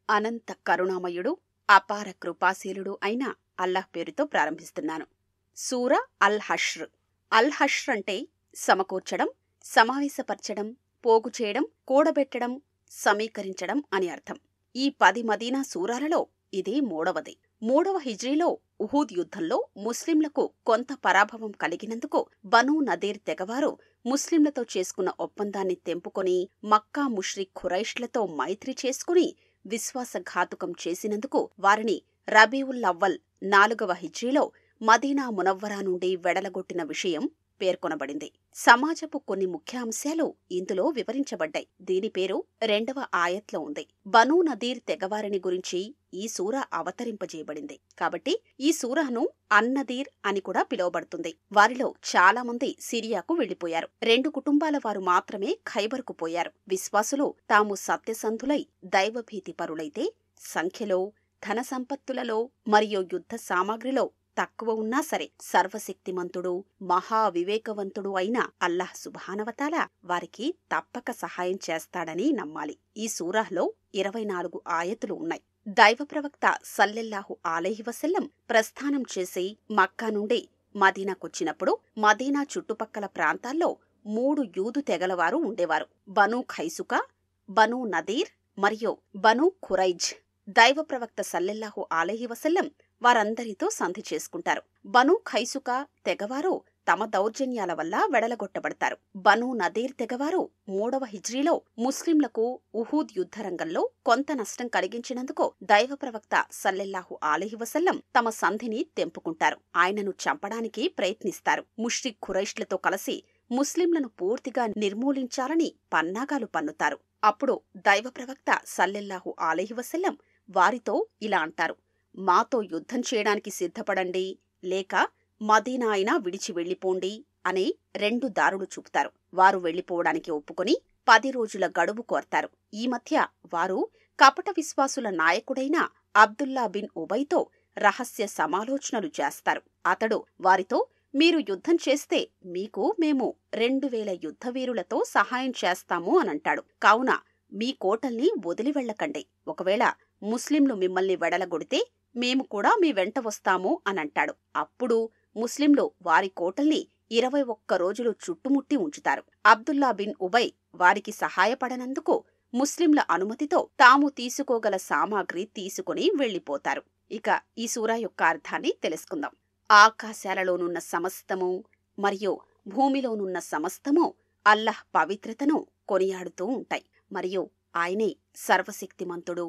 అనంత కరుణామయుడు, అపార కృపాశీలుడు అయిన అల్లాహ్ పేరుతో ప్రారంభిస్తున్నాను. సూర అల్ హష్ర్. అల్ హష్ర్ అంటే సమకూర్చడం, సమావేశపరచడం, పోగు చేయడం, కూడబెట్టడం, సమీకరించడం అని అర్థం. ఈ 10 మదీనా సూరాలలో ఇది మూడవది. 3వ హిజ్రీలో ఉహూద్ యుద్ధంలో ముస్లింలకు కొంత పరాభవం కలిగినందుకు బనూ నదీర్ తెగవారు ముస్లింలతో చేసుకున్న ఒప్పందాన్ని తెంపుకొని మక్కా ముష్రిక్ ఖురైష్లతో మైత్రి చేసుకుని విశ్వాసఘాతుకం చేసినందుకు వారిని రబీఉల్ అవ్వల్ 4వ హిజ్రీలో మదీనా మునవ్వరా నుండి వెడలగొట్టిన విషయం పేర్కొనబడింది. సమాజపు కొన్ని ముఖ్యాంశాలు ఇందులో వివరించబడ్డాయి. దీని పేరు 2వ ఆయత్లో ఉంది. బనూ నదీర్ తెగవారిని గురించి ఈ సూరా అవతరింపజేయబడింది. కాబట్టి ఈ సూరాను అన్నదీర్ అని కూడా పిలువబడుతుంది. వారిలో చాలా మంది సిరియాకు వెళ్లిపోయారు. 2 కుటుంబాల వారు మాత్రమే ఖైబర్కు పోయారు. విశ్వాసులు తాము సత్యసంధులై దైవభీతి పరులైతే సంఖ్యలో, ధన సంపత్తులలో మరియు యుద్ధ సామాగ్రిలో తక్కువ ఉన్నా సరే సర్వశక్తిమంతుడు, మహావివేకవంతుడు అయిన అల్లాహ్ సుబ్హానవతాలా వారికి తప్పక సహాయం చేస్తాడని నమ్మాలి. ఈ సూరాలో 24 ఆయతులు ఉన్నాయి. దైవ ప్రవక్త సల్లెల్లాహు అలైహి వసల్లం ప్రస్థానం చేసి మక్కా నుండి మదీనాకొచ్చినప్పుడు మదీనా చుట్టుపక్కల ప్రాంతాల్లో 3 యూదు తెగలవారు ఉండేవారు. బనూ ఖైసుకా, బనూ నదీర్ మరియు బనూ ఖురైజ్. దైవ ప్రవక్త సల్లెల్లాహు అలైహి వసల్లం వారందరితో సంధి చేసుకుంటారు. బనూ ఖైసుకా తెగవారు తమ దౌర్జన్యాల వల్ల వెడలగొట్టబడతారు. బనూ నదీర్ తెగవారు 3వ హిజ్రీలో ముస్లింలకు ఉహూద్ యుద్ధరంగంలో కొంత నష్టం కలిగించినందుకు దైవ ప్రవక్త సల్లెల్లాహు అలైహి వసల్లం తమ సంధిని తెంపుకుంటారు. ఆయనను చంపడానికి ప్రయత్నిస్తారు. ముష్రిక్ ఖురైష్లతో కలిసి ముస్లింలను పూర్తిగా నిర్మూలించాలని పన్నాగాలు పన్నుతారు. అప్పుడు దైవ ప్రవక్త సల్లెల్లాహు అలైహి వసల్లం వారితో ఇలా అంటారు: మాతో యుద్ధం చేయడానికి సిద్ధపడండి, లేక మదీనా అయినా విడిచి వెళ్లిపోండి అనే 2 దారులు చూపుతారు. వారు వెళ్లిపోవడానికి ఒప్పుకొని 10 రోజుల గడువు కోరతారు. ఈ మధ్య వారు కపట విశ్వాసుల నాయకుడైన అబ్దుల్లా బిన్ ఉబైతో రహస్య సమాలోచనలు చేస్తారు. అతడు వారితో, మీరు యుద్ధం చేస్తే మీకు మేము 2000 యుద్ధవీరులతో సహాయం చేస్తాము అనంటాడు. కావున మీ కోటల్ని వదిలి వెళ్లకండి. ఒకవేళ ముస్లింలు మిమ్మల్ని వెడలగొడితే మేము కూడా మీ వెంట వస్తాము అనంటాడు. అప్పుడు ముస్లింలు వారి కోటల్ని 21 రోజులు చుట్టుముట్టి ఉంచుతారు. అబ్దుల్లా బిన్ ఉబై వారికి సహాయపడనందుకు ముస్లింల అనుమతితో తాము తీసుకోగల సామాగ్రి తీసుకుని వెళ్లిపోతారు. ఇక ఈ సూరా యొక్క అర్థాన్ని తెలుసుకుందాం. ఆకాశాలలోనున్న సమస్తము మరియు భూమిలోనున్న సమస్తము అల్లాహ్ పవిత్రతను కొనియాడుతూ ఉంటాయి. మరియు ఆయనే సర్వశక్తిమంతుడు,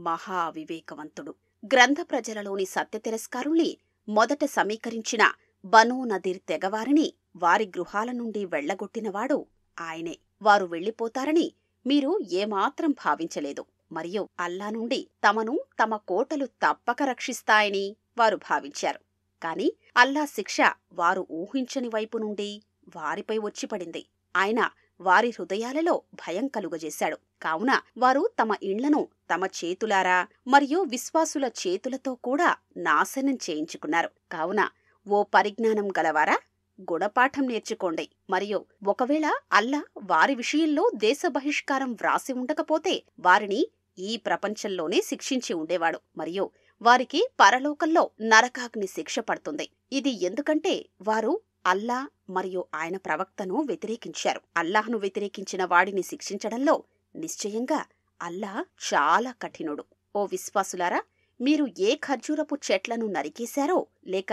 మహావివేకవంతుడు. గ్రంథ ప్రజలలోని సత్య తిరస్కారుల్ని మొదట సమీకరించిన బనూ నదీర్ తెగవారిని వారి గృహాల నుండి వెళ్లగొట్టినవాడు ఆయనే. వారు వెళ్లిపోతారని మీరు ఏమాత్రం భావించలేదు. మరియు అల్లా నుండి తమను తమ కోటలు తప్పక రక్షిస్తాయని వారు భావించారు. కాని అల్లా శిక్ష వారు ఊహించని వైపు నుండి వారిపై వచ్చిపడింది. ఆయన వారి హృదయాలలో భయం కలుగజేశాడు. కావున వారు తమ ఇండ్లను తమ చేతులారా మరియు విశ్వాసుల చేతులతో కూడా నాశనం చేయించుకున్నారు. కావున ఓ పరిజ్ఞానం గలవారా, గుణపాఠం నేర్చుకోండి. మరియు ఒకవేళ అల్లా వారి విషయంలో దేశ బహిష్కారం వ్రాసి ఉండకపోతే వారిని ఈ ప్రపంచంలోనే శిక్షించి ఉండేవాడు. మరియు వారికి పరలోకంలో నరకాగ్ని శిక్ష పడుతుంది. ఇది ఎందుకంటే వారు అల్లా మరియు ఆయన ప్రవక్తను వ్యతిరేకించారు. అల్లాహ్ను వ్యతిరేకించిన వాడిని శిక్షించడంలో నిశ్చయంగా అల్లా చాలా కఠినుడు. ఓ విశ్వాసులారా, మీరు ఏ ఖర్జూరపు చెట్లను నరికేశారో లేక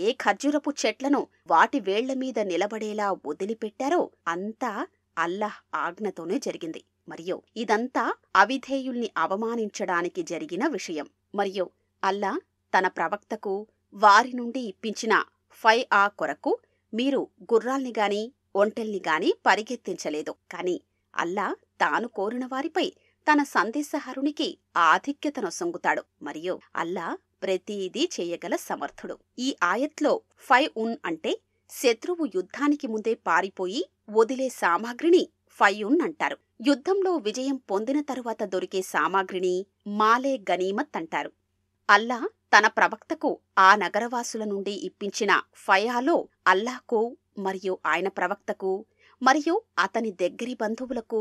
ఏ ఖర్జూరపు చెట్లను వాటి వేళ్లమీద నిలబడేలా వదిలిపెట్టారో అంతా అల్లాహ్ ఆజ్ఞతోనే జరిగింది. మరియు ఇదంతా అవిధేయుల్ని అవమానించడానికి జరిగిన విషయం. మరియు అల్లా తన ప్రవక్తకు వారి నుండి ఇప్పించిన ఫైఆ కొరకు మీరు గుర్రాల్ని గాని ఒంటెల్ని గాని పరిగెత్తించలేదు. కాని అల్లా తాను కోరిన వారిపై తన సందేశహరునికి ఆధిక్యతనొసంగుతాడు. మరియు అల్లా ప్రతిదీ చేయగల సమర్థుడు. ఈ ఆయత్లో ఫైఉన్ అంటే శత్రువు యుద్ధానికి ముందే పారిపోయి వదిలే సామాగ్రిని ఫైఉన్ అంటారు. యుద్ధంలో విజయం పొందిన తరువాత దొరికే సామాగ్రిని మాలే గనీమత్ అంటారు. అల్లా తన ప్రవక్తకు ఆ నగరవాసుల నుండి ఇప్పించిన ఫయాలో అల్లాహ్కు మరియు ఆయన ప్రవక్తకు మరియు అతని దగ్గరి బంధువులకు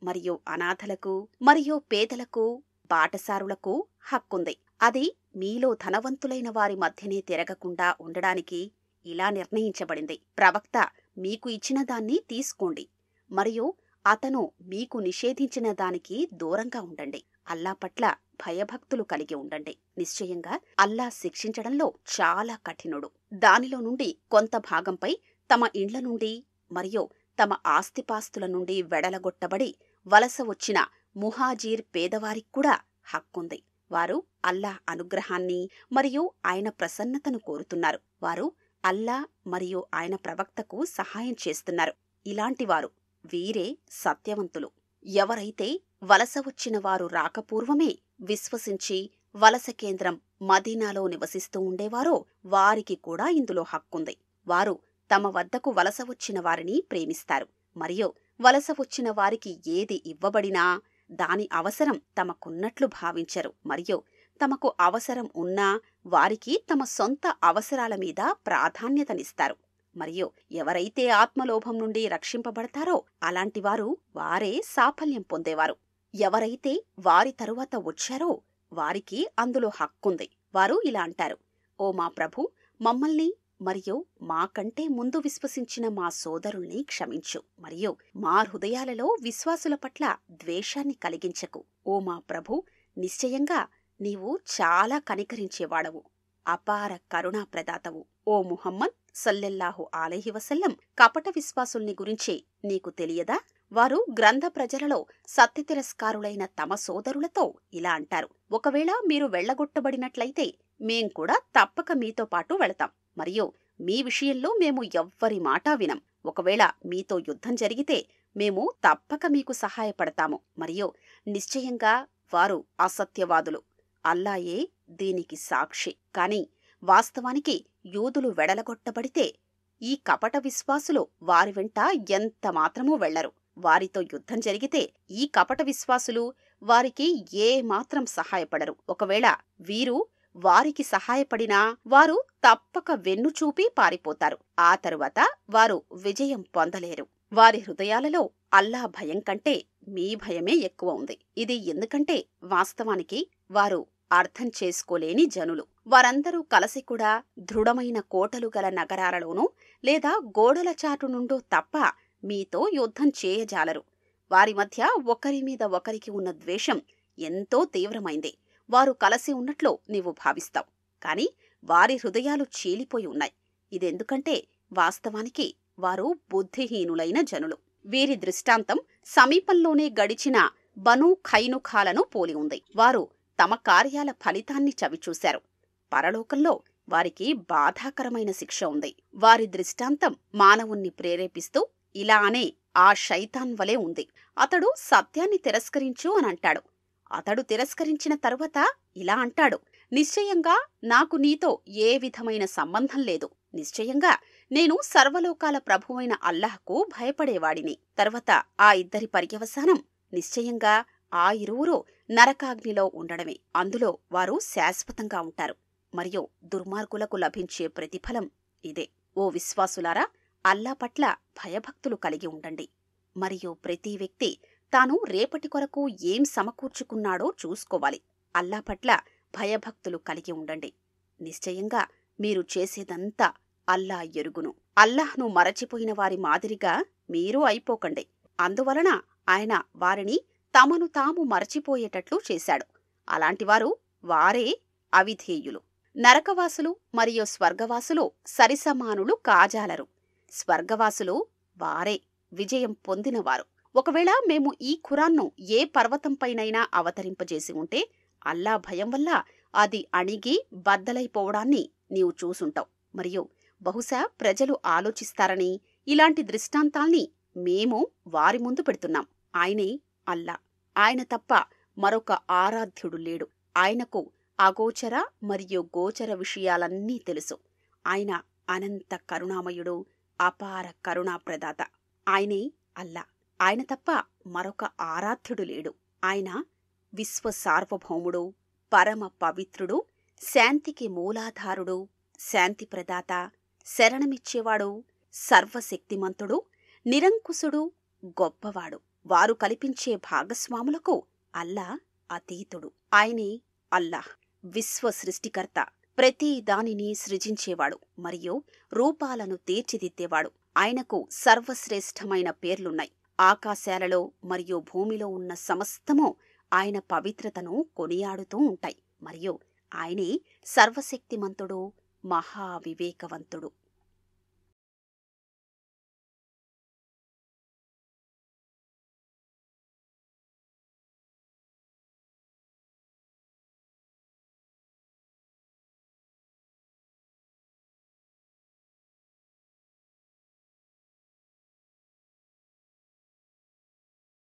మరియు అనాథలకు మరియు పేదలకు బాటసారులకు హక్కుంది. అది మీలో ధనవంతులైన వారి మధ్యనే తిరగకుండా ఉండడానికి ఇలా నిర్ణయించబడింది. ప్రవక్త మీకు ఇచ్చిన దాన్ని తీసుకోండి, మరియు అతను మీకు నిషేధించిన దానికి దూరంగా ఉండండి. అల్లా పట్ల భయభక్తులు కలిగి ఉండండి. నిశ్చయంగా అల్లా శిక్షించడంలో చాలా కఠినుడు. దానిలో నుండి కొంత భాగంపై తమ ఇండ్ల నుండి మరియు తమ ఆస్తిపాస్తుల నుండి వెడలగొట్టబడి వలస వచ్చిన ముహాజీర్ పేదవారిక్కూడా హక్కుంది. వారు అల్లాహ్ అనుగ్రహాన్ని మరియు ఆయన ప్రసన్నతను కోరుతున్నారు. వారు అల్లాహ్ మరియు ఆయన ప్రవక్తకు సహాయం చేస్తున్నారు. ఇలాంటివారు వీరే సత్యవంతులు. ఎవరైతే వలస వచ్చిన వారు రాకపూర్వమే విశ్వసించి వలస కేంద్రం మదీనాలో నివసిస్తూ ఉండేవారో వారికి కూడా ఇందులో హక్కుంది. వారు తమ వద్దకు వలస వచ్చిన వారిని ప్రేమిస్తారు, మరియు వలస వచ్చిన వారికి ఏది ఇవ్వబడినా దాని అవసరం తమకున్నట్లు భావించరు, మరియు తమకు అవసరం ఉన్నా వారికి తమ సొంత అవసరాల మీద ప్రాధాన్యతనిస్తారు. మరియు ఎవరైతే ఆత్మలోభం నుండి రక్షింపబడతారో అలాంటివారు వారే సాఫల్యం పొందేవారు. ఎవరైతే వారి తరువాత వచ్చారో వారికి అందులో హక్కుంది. వారు ఇలా అంటారు: ఓ మా ప్రభు, మమ్మల్ని మరియు మాకంటే ముందు విశ్వసించిన మా సోదరుల్ని క్షమించు, మరియు మా హృదయాలలో విశ్వాసుల పట్ల ద్వేషాన్ని కలిగించకు. ఓ మా ప్రభు, నిశ్చయంగా నీవు చాలా కనికరించేవాడవు, అపార కరుణాప్రదాతవు. ఓ ముహమ్మద్ సల్లెల్లాహు అలైహి వసల్లం, కపట విశ్వాసుల్ని గురించి నీకు తెలియదా? వారు గ్రంథ ప్రజలలో సత్యతిరస్కారులైన తమ సోదరులతో ఇలా అంటారు: ఒకవేళ మీరు వెళ్లగొట్టబడినట్లయితే మేం కూడా తప్పక మీతో పాటు వెళతాం, మరియు మీ విషయంలో మేము ఎవ్వరి మాటా వినం. ఒకవేళ మీతో యుద్ధం జరిగితే మేము తప్పక మీకు సహాయపడతాము, మరియు నిశ్చయంగా వారు అసత్యవాదులు. అల్లాయే దీనికి సాక్షి. కాని వాస్తవానికి యూదులు వెడలగొట్టబడితే ఈ కపట విశ్వాసులు వారి వెంట ఎంత మాత్రమూ వెళ్లరు. వారితో యుద్ధం జరిగితే ఈ కపట విశ్వాసులు వారికి ఏ మాత్రం సహాయపడరు. ఒకవేళ వీరు వారికి సహాయపడినా వారు తప్పక వెన్నుచూపి పారిపోతారు. ఆ తరువాత వారు విజయం పొందలేరు. వారి హృదయాలలో అల్లా భయం కంటే మీ భయమే ఎక్కువ ఉంది. ఇది ఎందుకంటే వాస్తవానికి వారు అర్థం చేసుకోలేని జనులు. వారందరూ కలసి కూడా దృఢమైన కోటలు గల నగరాలలోనూ లేదా గోడల చాటు నుండో తప్ప మీతో యుద్ధం చేయజాలరు. వారి మధ్య ఒకరి మీద ఒకరికి ఉన్న ద్వేషం ఎంతో తీవ్రమైంది. వారు కలసి ఉన్నట్లు నీవు భావిస్తావు, కాని వారి హృదయాలు చీలిపోయి ఉన్నాయి. ఇదెందుకంటే వాస్తవానికి వారు బుద్ధిహీనులైన జనులు. వీరి దృష్టాంతం సమీపంలోనే గడిచిన బనూ ఖైనుఖాలను పోలి ఉంది. వారు తమ కార్యాల ఫలితాన్ని చవిచూశారు. పరలోకంలో వారికి బాధాకరమైన శిక్ష ఉంది. వారి దృష్టాంతం మానవుణ్ణి ప్రేరేపిస్తూ ఇలా అనే ఆ శైతాన్ వలె ఉంది. అతడు సత్యాన్ని తిరస్కరించు అనంటాడు. అతడు తిరస్కరించిన తరువాత ఇలా అంటాడు: నిశ్చయంగా నాకు నీతో ఏ విధమైన సంబంధం లేదు. నిశ్చయంగా నేను సర్వలోకాల ప్రభువైన అల్లాహ్కు భయపడేవాడిని. తర్వాత ఆ ఇద్దరి పర్యవసానం నిశ్చయంగా ఆ ఇరువురు నరకాగ్నిలో ఉండడమే. అందులో వారు శాశ్వతంగా ఉంటారు, మరియు దుర్మార్గులకు లభించే ప్రతిఫలం ఇదే. ఓ విశ్వాసులారా, అల్లా పట్ల భయభక్తులు కలిగి ఉండండి, మరియు ప్రతి వ్యక్తి తాను రేపటి కొరకు ఏం సమకూర్చుకున్నాడో చూసుకోవాలి. అల్లా పట్ల భయభక్తులు కలిగి ఉండండి. నిశ్చయంగా మీరు చేసేదంతా అల్లా ఎరుగును. అల్లాహ్ను మరచిపోయిన వారి మాదిరిగా మీరు అయిపోకండి. అందువలన ఆయన వారిని తమను తాము మరచిపోయేటట్లు చేశాడు. అలాంటివారు వారే అవిధేయులు. నరకవాసులు మరియు స్వర్గవాసులు సరిసమానులు కాజాలరు. స్వర్గవాసులు వారే విజయం పొందినవారు. ఒకవేళ మేము ఈ ఖురాన్ను ఏ పర్వతంపైనైనా అవతరింపజేసి ఉంటే అల్లా భయం వల్ల అది అణిగి బద్దలైపోవడాన్ని నీవు చూసుంటావు. మరియు బహుశా ప్రజలు ఆలోచిస్తారని ఇలాంటి దృష్టాంతాల్ని మేము వారి ముందు పెడుతున్నాం. ఆయనే అల్లా. ఆయన తప్ప మరొక ఆరాధ్యుడు లేడు. ఆయనకు అగోచర మరియు గోచర విషయాలన్నీ తెలుసు. ఆయన అనంత కరుణామయుడు, అపార కరుణాప్రదాత. ఆయనే అల్లా. ఆయన తప్ప మరొక ఆరాధ్యుడు లేడు. ఆయన విశ్వ సార్వభౌముడు, పరమ పవిత్రుడు, శాంతికి మూలాధారుడు, శాంతి ప్రదాత, శరణమిచ్చేవాడు, సర్వశక్తిమంతుడు, నిరంకుశుడు, గొప్పవాడు. వారు కల్పించే భాగస్వాములకు అల్లా అతీతుడు. ఆయనే అల్లాహ్, విశ్వ సృష్టికర్త. ప్రతి దానిని సృజించేవాడు మరియు రూపాలను తీర్చిదిద్దేవాడు. ఆయనకు సర్వశ్రేష్టమైన పేర్లున్నాయి. ఆకాశాలలో మరియు భూమిలో ఉన్న సమస్తము ఆయన పవిత్రతను కొనియాడుతూ ఉంటాయి. మరియు ఆయనే సర్వశక్తిమంతుడు, మహావివేకవంతుడు.